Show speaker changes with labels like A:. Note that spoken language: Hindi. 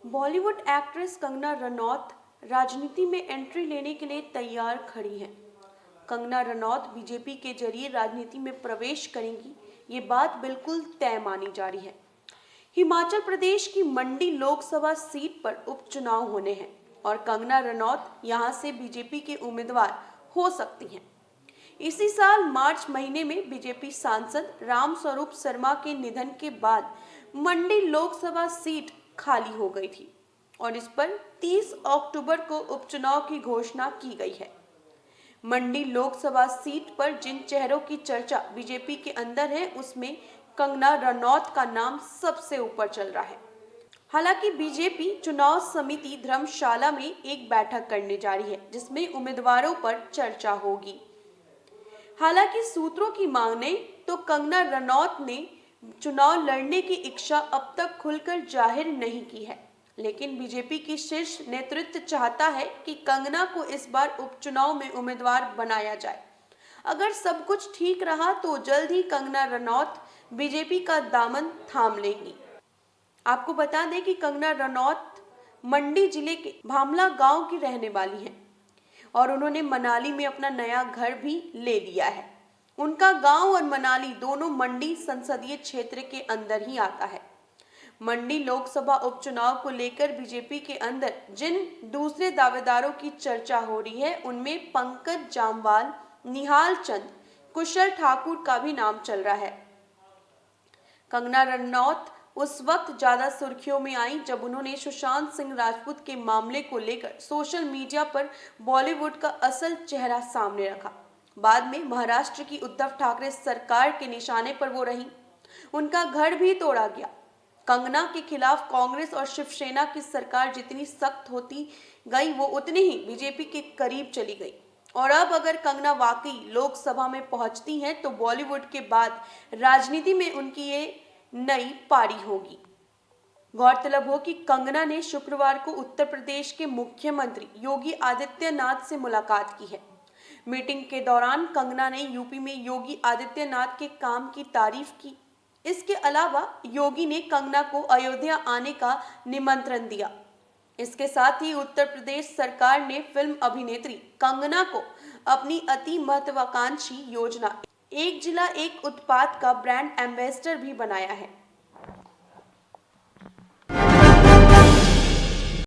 A: बॉलीवुड एक्ट्रेस कंगना रनौत राजनीति में एंट्री लेने के लिए तैयार खड़ी हैं। कंगना रनौत बीजेपी के जरिए राजनीति में प्रवेश करेंगी, ये बात बिल्कुल तय मानी जा रही है। हिमाचल प्रदेश की मंडी लोकसभा सीट पर उपचुनाव होने हैं और कंगना रनौत यहां से बीजेपी के उम्मीदवार हो सकती हैं। इसी साल मार्च महीने में बीजेपी सांसद रामस्वरूप शर्मा के निधन के बाद मंडी लोकसभा सीट खाली हो गई थी और इस पर 30 अक्टूबर को उपचुनाव की घोषणा की गई है। मंडी लोकसभा सीट पर जिन चेहरों की चर्चा बीजेपी के अंदर है, उसमें कंगना रनौत का नाम सबसे ऊपर चल रहा है। हालांकि बीजेपी चुनाव समिति धर्मशाला में एक बैठक करने जा रही है, जिसमें उम्मीदवारों पर चर्चा होगी। हालांकि सूत्रों की माने तो कंगना रनौत ने चुनाव लड़ने की इच्छा अब तक खुलकर जाहिर नहीं की है, लेकिन बीजेपी की शीर्ष नेतृत्व चाहता है कि कंगना को इस बार उपचुनाव में उम्मीदवार बनाया जाए। अगर सब कुछ ठीक रहा तो जल्द ही कंगना रनौत बीजेपी का दामन थाम लेंगी। आपको बता दें कि कंगना रनौत मंडी जिले के भामला गांव की रहने वाली हैं और उन्होंने मनाली में अपना नया घर भी ले लिया है। उनका गांव और मनाली दोनों मंडी संसदीय क्षेत्र के अंदर ही आता है। मंडी लोकसभा उपचुनाव को लेकर बीजेपी के अंदर जिन दूसरे दावेदारों की चर्चा हो रही है, उनमें पंकज जामवाल, निहाल चंद, कुशल ठाकुर का भी नाम चल रहा है। कंगना रनौत उस वक्त ज्यादा सुर्खियों में आई जब उन्होंने सुशांत सिंह राजपूत के मामले को लेकर सोशल मीडिया पर बॉलीवुड का असल चेहरा सामने रखा। बाद में महाराष्ट्र की उद्धव ठाकरे सरकार के निशाने पर वो रही, उनका घर भी तोड़ा गया। कंगना के खिलाफ कांग्रेस और शिवसेना की सरकार जितनी सख्त होती गई, वो उतनी ही बीजेपी के करीब चली गई। और अब अगर कंगना वाकई लोकसभा में पहुंचती हैं तो बॉलीवुड के बाद राजनीति में उनकी ये नई पारी होगी। गौरतलब हो कि कंगना ने शुक्रवार को उत्तर प्रदेश के मुख्यमंत्री योगी आदित्यनाथ से मुलाकात की है। मीटिंग के दौरान कंगना ने यूपी में योगी आदित्यनाथ के काम की तारीफ की। इसके अलावा योगी ने कंगना को अयोध्या आने का निमंत्रण दिया। इसके साथ ही उत्तर प्रदेश सरकार ने फिल्म अभिनेत्री कंगना को अपनी अति महत्वाकांक्षी योजना एक जिला एक उत्पाद का ब्रांड एम्बेसडर भी बनाया है।